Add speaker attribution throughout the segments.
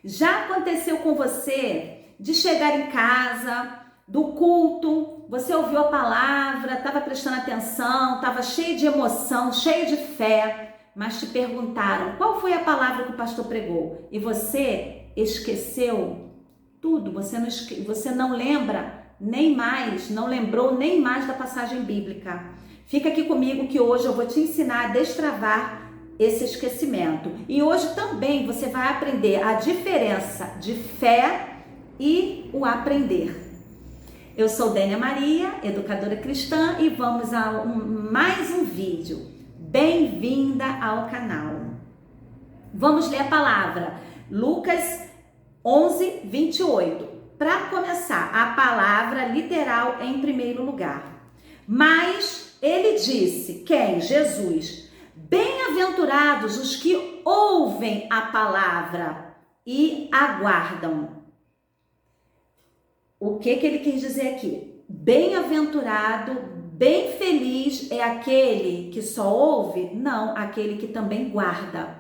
Speaker 1: Já aconteceu com você de chegar em casa, do culto, você ouviu a palavra, estava prestando atenção, estava cheio de emoção, cheio de fé, mas te perguntaram qual foi a palavra que o pastor pregou e você esqueceu tudo, você não lembra nem mais, não lembrou nem mais da passagem bíblica. Fica aqui comigo que hoje eu vou te ensinar a destravar esse esquecimento. E hoje também você vai aprender a diferença de fé e o aprender. Eu sou Dénia Maria, educadora cristã, e vamos a mais um vídeo. Bem-vinda ao canal. Vamos ler a palavra Lucas 11, 28. Para começar, a palavra literal em primeiro lugar. Mas ele disse, quem? Jesus. Bem-aventurados os que ouvem a palavra e aguardam. O que ele quis dizer aqui? Bem-aventurado, bem feliz é aquele que só ouve? Não, aquele que também guarda.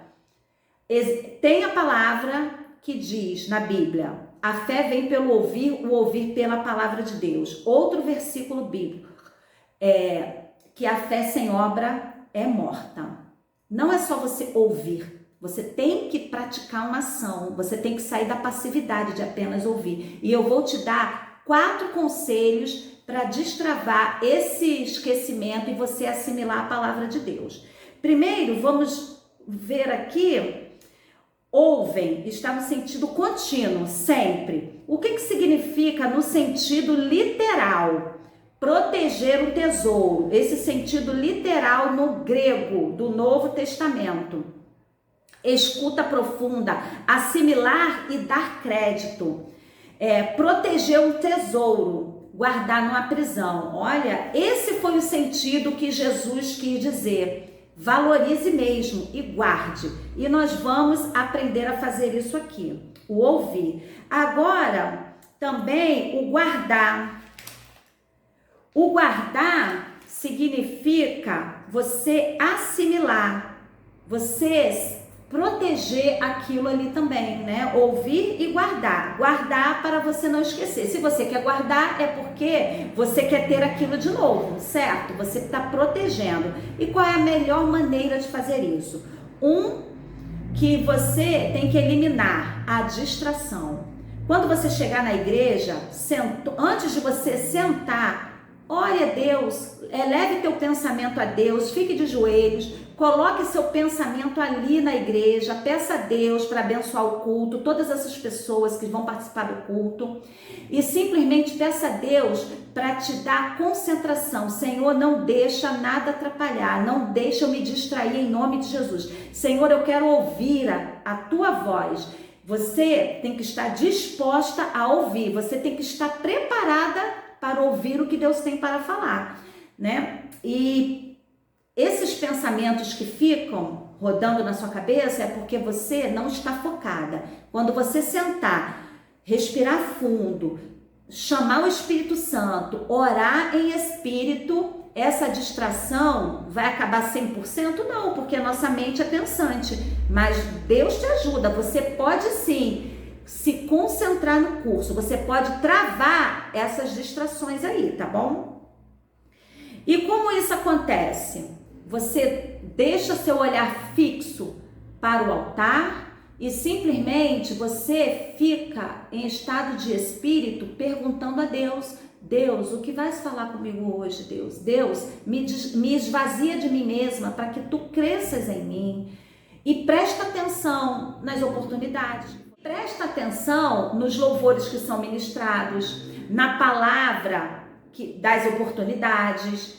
Speaker 1: Tem a palavra que diz na Bíblia, a fé vem pelo ouvir, o ouvir pela palavra de Deus. Outro versículo bíblico é que a fé sem obra é morta. Não é só você ouvir, você tem que praticar uma ação, você tem que sair da passividade de apenas ouvir. E eu vou te dar 4 conselhos para destravar esse esquecimento e você assimilar a palavra de Deus. Primeiro, vamos ver aqui, ouvem, está no sentido contínuo, sempre. O que significa no sentido literal? Proteger o tesouro, esse sentido literal no grego do Novo Testamento. Escuta profunda, assimilar e dar crédito. Proteger um tesouro, guardar numa prisão. Olha, esse foi o sentido que Jesus quis dizer. Valorize mesmo e guarde. E nós vamos aprender a fazer isso aqui, o ouvir. Agora, também o guardar. O guardar significa você assimilar, você proteger aquilo ali também, né? Ouvir e guardar. Guardar para você não esquecer. Se você quer guardar, é porque você quer ter aquilo de novo, certo? Você está protegendo. E qual é a melhor maneira de fazer isso? Que você tem que eliminar a distração. Quando você chegar na igreja, antes de você sentar, ore a Deus, eleve teu pensamento a Deus, fique de joelhos, coloque seu pensamento ali na igreja, peça a Deus para abençoar o culto, todas essas pessoas que vão participar do culto, e simplesmente peça a Deus para te dar concentração. Senhor, não deixa nada atrapalhar, não deixa eu me distrair em nome de Jesus. Senhor, eu quero ouvir a tua voz. Você tem que estar disposta a ouvir, você tem que estar preparada para ouvir o que Deus tem para falar, né? E esses pensamentos que ficam rodando na sua cabeça é porque você não está focada. Quando você sentar, respirar fundo, chamar o Espírito Santo, orar em espírito, essa distração vai acabar 100%? Não, porque a nossa mente é pensante, mas Deus te ajuda, você pode sim se concentrar no curso, você pode travar essas distrações aí, tá bom? E como isso acontece? Você deixa seu olhar fixo para o altar e simplesmente você fica em estado de espírito perguntando a Deus, Deus, o que vais falar comigo hoje, Deus? Deus, me esvazia de mim mesma para que tu cresças em mim. E presta atenção nas oportunidades. Presta atenção nos louvores que são ministrados, na palavra das oportunidades.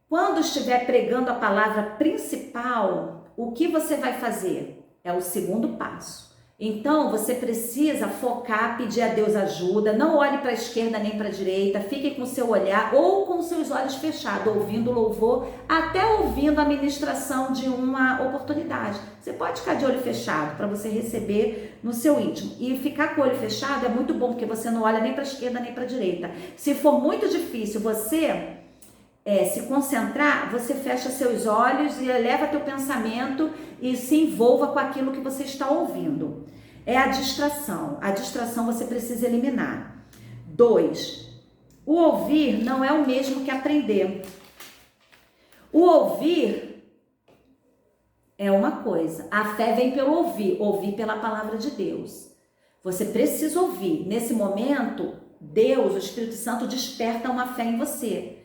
Speaker 1: Quando estiver pregando a palavra principal, o que você vai fazer? É o segundo passo. Então, você precisa focar, pedir a Deus ajuda, não olhe para a esquerda nem para a direita, fique com o seu olhar ou com os seus olhos fechados, ouvindo o louvor, até ouvindo a ministração de uma oportunidade. Você pode ficar de olho fechado para você receber no seu íntimo. E ficar com o olho fechado é muito bom, porque você não olha nem para a esquerda nem para a direita. Se for muito difícil você se concentrar, você fecha seus olhos e eleva teu pensamento e se envolva com aquilo que você está ouvindo. é a distração. A distração você precisa eliminar. 2, o ouvir não é o mesmo que aprender. O ouvir é uma coisa, a fé vem pelo ouvir, ouvir pela palavra de Deus. Você precisa ouvir. Nesse momento, Deus, o Espírito Santo, desperta uma fé em você.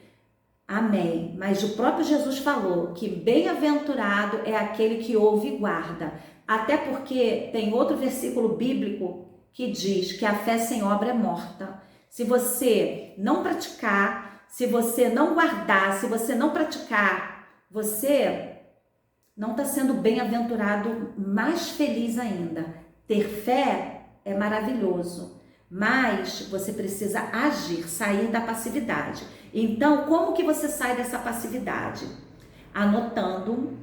Speaker 1: Amém. Mas o próprio Jesus falou que bem-aventurado é aquele que ouve e guarda. Até porque tem outro versículo bíblico que diz que a fé sem obra é morta. Se você não praticar, se você não guardar, se você não praticar, você não está sendo bem-aventurado, mais feliz ainda. Ter fé é maravilhoso, mas você precisa agir, sair da passividade. Então, como que você sai dessa passividade? Anotando,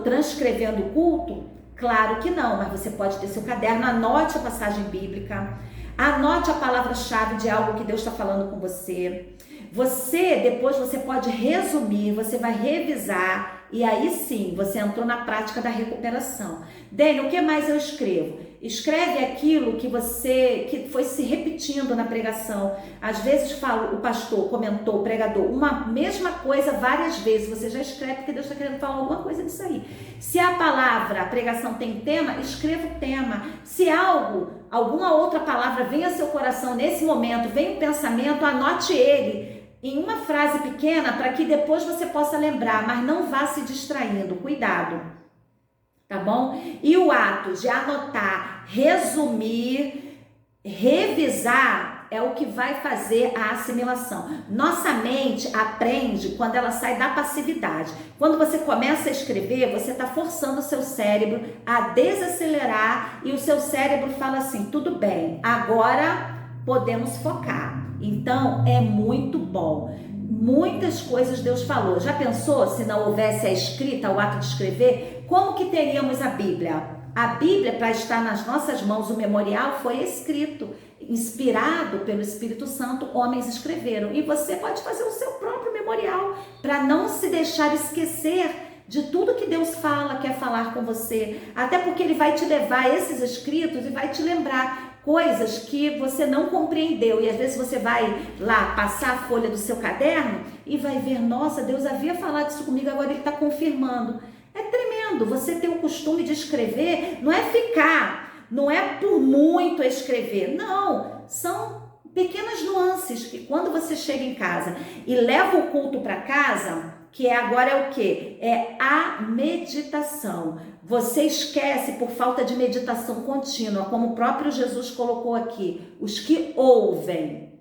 Speaker 1: transcrevendo o culto? Claro que não, mas você pode ter seu caderno, anote a passagem bíblica, anote a palavra-chave de algo que Deus está falando com você. Depois você pode resumir, você vai revisar, e aí sim, você entrou na prática da recuperação. Dênia, o que mais eu escrevo? Escreve aquilo que foi se repetindo na pregação. Às vezes o pastor comentou, o pregador, uma mesma coisa várias vezes. Você já escreve porque Deus está querendo falar alguma coisa disso aí. Se a pregação tem tema, escreva o tema. Se alguma outra palavra vem ao seu coração nesse momento, vem um pensamento, anote ele em uma frase pequena para que depois você possa lembrar, mas não vá se distraindo. Cuidado. Tá bom? E o ato de anotar, resumir, revisar é o que vai fazer a assimilação. Nossa mente aprende quando ela sai da passividade. Quando você começa a escrever, você está forçando o seu cérebro a desacelerar e o seu cérebro fala assim, tudo bem, agora podemos focar. Então, é muito bom. Muitas coisas Deus falou. Já pensou se não houvesse a escrita, o ato de escrever? Como que teríamos a Bíblia? A Bíblia, para estar nas nossas mãos, o memorial foi escrito, inspirado pelo Espírito Santo, homens escreveram. E você pode fazer o seu próprio memorial, para não se deixar esquecer de tudo que Deus fala, quer falar com você. Até porque Ele vai te levar esses escritos e vai te lembrar coisas que você não compreendeu, e às vezes você vai lá passar a folha do seu caderno e vai ver, nossa, Deus havia falado isso comigo, agora Ele está confirmando. É tremendo, você ter o costume de escrever, não é por muito escrever, não, são pequenas nuances que quando você chega em casa e leva o culto para casa, que agora é o quê? É a meditação. Você esquece por falta de meditação contínua, como o próprio Jesus colocou aqui. Os que ouvem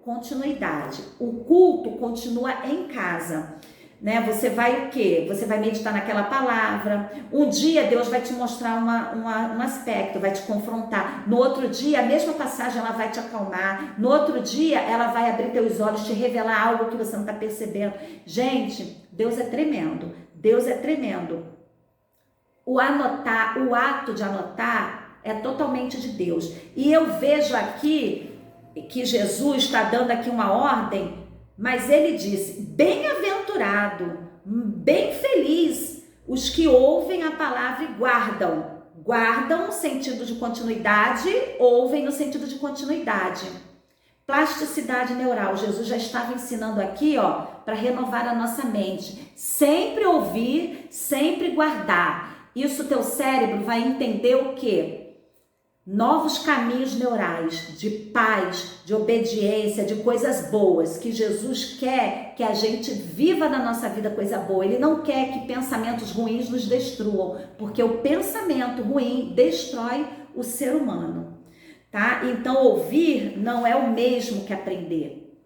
Speaker 1: continuidade. O culto continua em casa. Né? Você vai o quê? Você vai meditar naquela palavra. Um dia Deus vai te mostrar um aspecto, vai te confrontar. No outro dia, a mesma passagem ela vai te acalmar. No outro dia, ela vai abrir teus olhos, te revelar algo que você não está percebendo. Gente, Deus é tremendo. Deus é tremendo. O ato de anotar é totalmente de Deus. E eu vejo aqui que Jesus está dando aqui uma ordem, mas ele disse, bem-aventurado, bem feliz, os que ouvem a palavra e guardam. Guardam no sentido de continuidade, ouvem no sentido de continuidade. Plasticidade neural, Jesus já estava ensinando aqui, para renovar a nossa mente. Sempre ouvir, sempre guardar. Isso teu cérebro vai entender o quê? Novos caminhos neurais de paz, de obediência, de coisas boas, que Jesus quer que a gente viva na nossa vida coisa boa. Ele não quer que pensamentos ruins nos destruam, porque o pensamento ruim destrói o ser humano, tá? Então, ouvir não é o mesmo que aprender.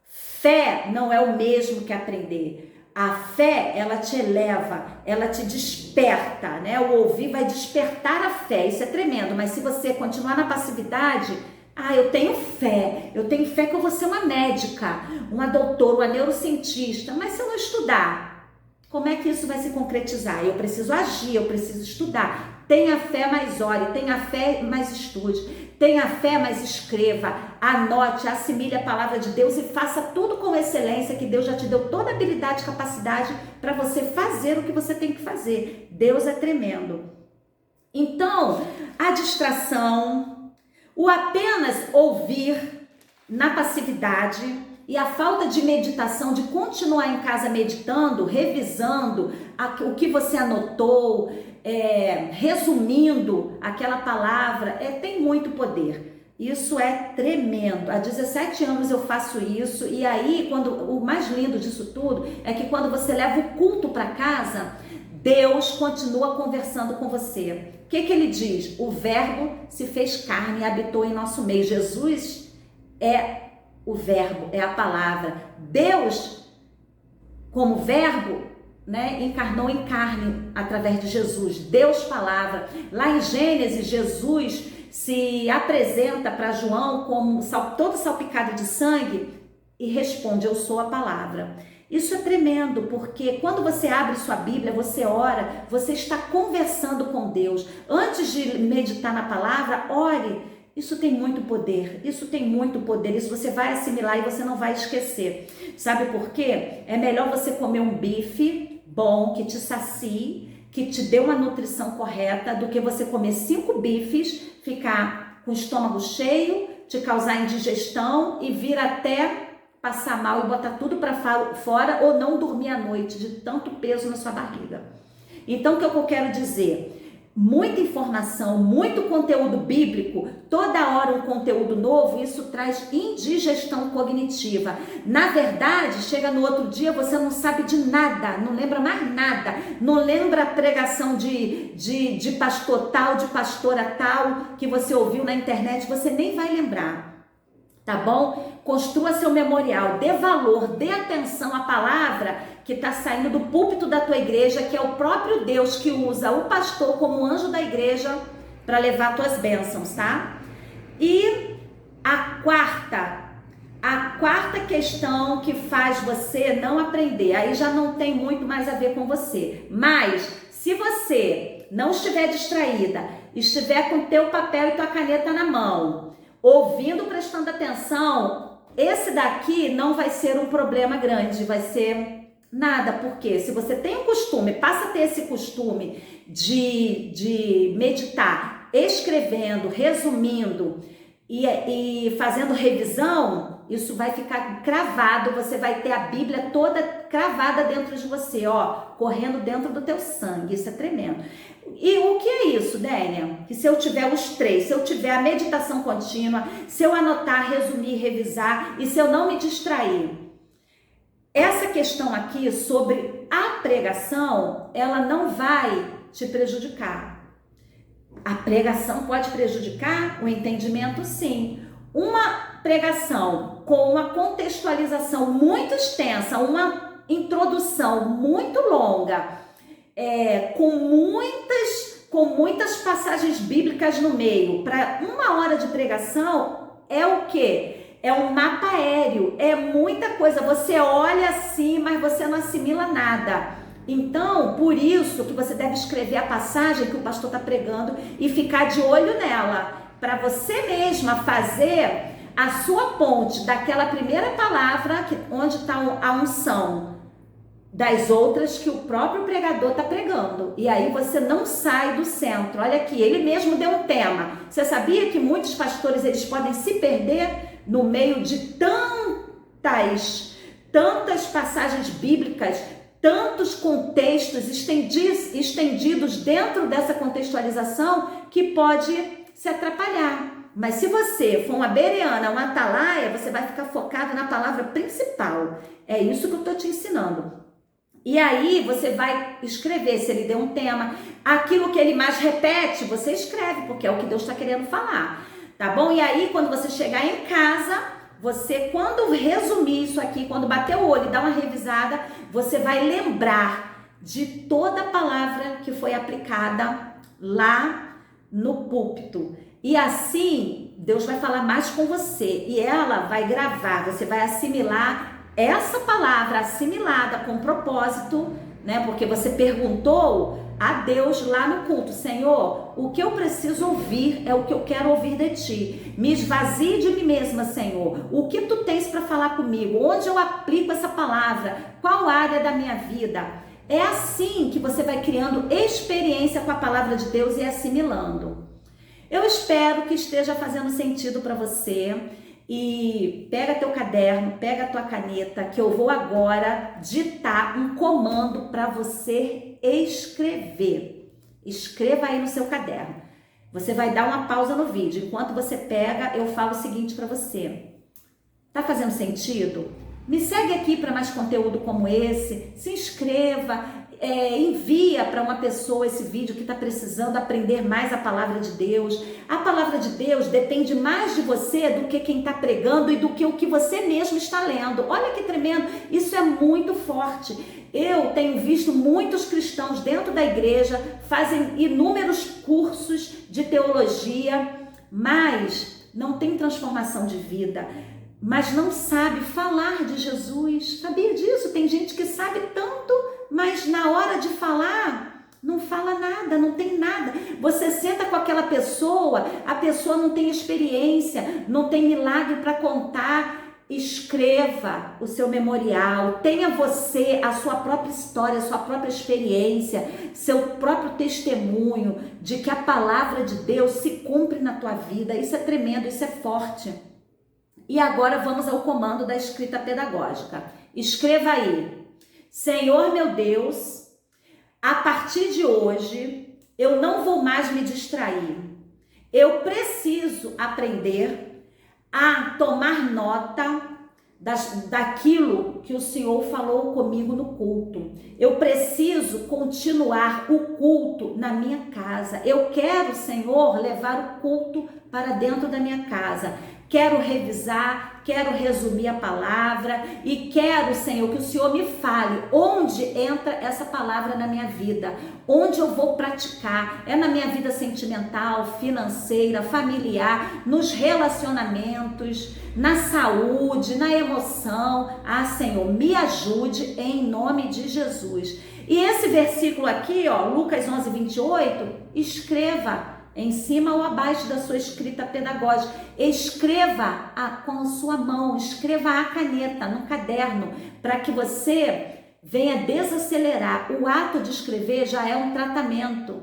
Speaker 1: Fé não é o mesmo que aprender. A fé, ela te eleva, ela te desperta, né? O ouvir vai despertar a fé, isso é tremendo, mas se você continuar na passividade, eu tenho fé que eu vou ser uma médica, uma doutora, uma neurocientista, mas se eu não estudar, como é que isso vai se concretizar? Eu preciso agir, eu preciso estudar. Tenha fé, mas ore, tenha fé, mas estude, tenha fé, mas escreva, anote, assimile a palavra de Deus e faça tudo com excelência, que Deus já te deu toda a habilidade e capacidade para você fazer o que você tem que fazer. Deus é tremendo. Então, a distração, o apenas ouvir na passividade e a falta de meditação, de continuar em casa meditando, revisando o que você anotou, resumindo aquela palavra, tem muito poder. Isso é tremendo. Há 17 anos eu faço isso, e aí o mais lindo disso tudo é que quando você leva o culto para casa, Deus continua conversando com você. O que ele diz? O Verbo se fez carne e habitou em nosso meio. Jesus é o Verbo, é a palavra. Deus, como Verbo, encarnou em carne através de Jesus. Deus, palavra. Lá em Gênesis, Jesus se apresenta para João como todo salpicado de sangue e responde: eu sou a palavra. Isso é tremendo, porque quando você abre sua Bíblia, você ora, você está conversando com Deus. Antes de meditar na palavra, ore. Isso tem muito poder, isso tem muito poder, isso você vai assimilar e você não vai esquecer. Sabe por quê? É melhor você comer um bife bom, que te sacie, que te dê uma nutrição correta, do que você comer 5 bifes, ficar com o estômago cheio, te causar indigestão e vir até passar mal e botar tudo para fora, ou não dormir à noite de tanto peso na sua barriga. Então, o que eu quero dizer? Muita informação, muito conteúdo bíblico, toda hora um conteúdo novo, isso traz indigestão cognitiva. Na verdade, chega no outro dia, você não sabe de nada, não lembra mais nada, não lembra a pregação de pastor tal, de pastora tal, que você ouviu na internet, você nem vai lembrar. Tá bom? Construa seu memorial, dê valor, dê atenção à palavra que está saindo do púlpito da tua igreja, que é o próprio Deus que usa o pastor como anjo da igreja para levar tuas bênçãos, tá? E a quarta questão que faz você não aprender, aí já não tem muito mais a ver com você, mas se você não estiver distraída, estiver com teu papel e tua caneta na mão, ouvindo, prestando atenção, esse daqui não vai ser um problema grande, vai ser nada, porque se você tem um costume, passa a ter esse costume de meditar, escrevendo, resumindo e fazendo revisão, isso vai ficar cravado, você vai ter a Bíblia toda cravada dentro de você, correndo dentro do teu sangue, isso é tremendo. E o que é isso, Dénia? Que se eu tiver os 3, se eu tiver a meditação contínua, se eu anotar, resumir, revisar, e se eu não me distrair, essa questão aqui sobre a pregação, ela não vai te prejudicar. A pregação pode prejudicar o entendimento, sim. Uma pregação com uma contextualização muito extensa, uma introdução muito longa, com muitas passagens bíblicas no meio, para 1 hora de pregação, é o quê? É um mapa aéreo, é muita coisa. Você olha assim, mas você não assimila nada. Então, por isso que você deve escrever a passagem que o pastor está pregando e ficar de olho nela, para você mesma fazer a sua ponte daquela primeira palavra, onde está a unção, das outras que o próprio pregador está pregando. E aí você não sai do centro. Olha aqui, ele mesmo deu um tema. Você sabia que muitos pastores eles podem se perder no meio de tantas passagens bíblicas, tantos contextos estendidos dentro dessa contextualização, que pode se atrapalhar. Mas se você for uma bereana, uma atalaia, você vai ficar focado na palavra principal. É isso que eu estou te ensinando. E aí você vai escrever, se ele deu um tema, aquilo que ele mais repete, você escreve, porque é o que Deus está querendo falar, tá bom? E aí quando você chegar em casa, você, quando resumir isso aqui, quando bater o olho e dar uma revisada, você vai lembrar de toda a palavra que foi aplicada lá no púlpito. E assim, Deus vai falar mais com você e ela vai gravar, você vai assimilar essa palavra assimilada com propósito, né? Porque você perguntou a Deus lá no culto: Senhor, o que eu preciso ouvir é o que eu quero ouvir de ti. Me esvazie de mim mesma, Senhor. O que tu tens para falar comigo? Onde eu aplico essa palavra? Qual área da minha vida? É assim que você vai criando experiência com a palavra de Deus e assimilando. Eu espero que esteja fazendo sentido para você. E pega teu caderno, pega tua caneta, que eu vou agora ditar um comando para você escrever. Escreva aí no seu caderno. Você vai dar uma pausa no vídeo. Enquanto você pega, eu falo o seguinte para você. Tá fazendo sentido? Me segue aqui para mais conteúdo como esse. Se inscreva, envia para uma pessoa esse vídeo que está precisando aprender mais a palavra de Deus. A palavra de Deus depende mais de você do que quem está pregando e do que o que você mesmo está lendo. Olha que tremendo, isso é muito forte. Eu tenho visto muitos cristãos dentro da igreja, fazem inúmeros cursos de teologia, mas não tem transformação de vida. Mas não sabe falar de Jesus. Sabia disso? Tem gente que sabe tanto, mas na hora de falar, não fala nada, não tem nada. Você senta com aquela pessoa, a pessoa não tem experiência, não tem milagre para contar. Escreva o seu memorial, tenha você a sua própria história, a sua própria experiência, seu próprio testemunho de que a palavra de Deus se cumpre na tua vida. Isso é tremendo, isso é forte. E agora vamos ao comando da escrita pedagógica. Escreva aí: Senhor meu Deus, a partir de hoje eu não vou mais me distrair. Eu preciso aprender a tomar nota daquilo que o Senhor falou comigo no culto. Eu preciso continuar o culto na minha casa. Eu quero, Senhor, levar o culto para dentro da minha casa. Quero revisar, quero resumir a palavra e quero, Senhor, que o Senhor me fale onde entra essa palavra na minha vida, onde eu vou praticar. É na minha vida sentimental, financeira, familiar, nos relacionamentos, na saúde, na emoção. Ah, Senhor, me ajude em nome de Jesus. E esse versículo aqui, ó, Lucas 11:28, escreva em cima ou abaixo da sua escrita pedagógica. Escreva com a sua mão, escreva a caneta no caderno, para que você venha desacelerar. O ato de escrever já é um tratamento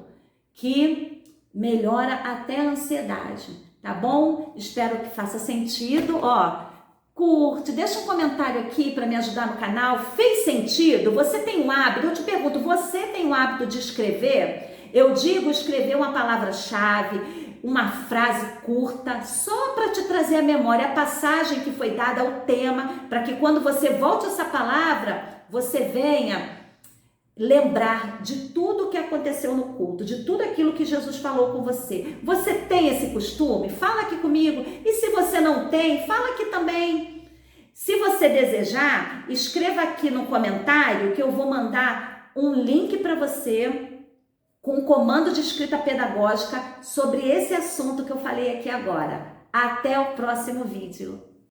Speaker 1: que melhora até a ansiedade, tá bom? Espero que faça sentido. Ó, curte, deixa um comentário aqui para me ajudar no canal. Fez sentido? Você tem um hábito? Eu te pergunto, você tem o hábito de escrever? Eu digo escrever uma palavra-chave, uma frase curta, só para te trazer à memória a passagem que foi dada, ao tema, para que quando você volte essa palavra, você venha lembrar de tudo que aconteceu no culto, de tudo aquilo que Jesus falou com você. Você tem esse costume? Fala aqui comigo. E se você não tem, fala aqui também. Se você desejar, escreva aqui no comentário que eu vou mandar um link para você com um comando de escrita pedagógica sobre esse assunto que eu falei aqui agora. Até o próximo vídeo.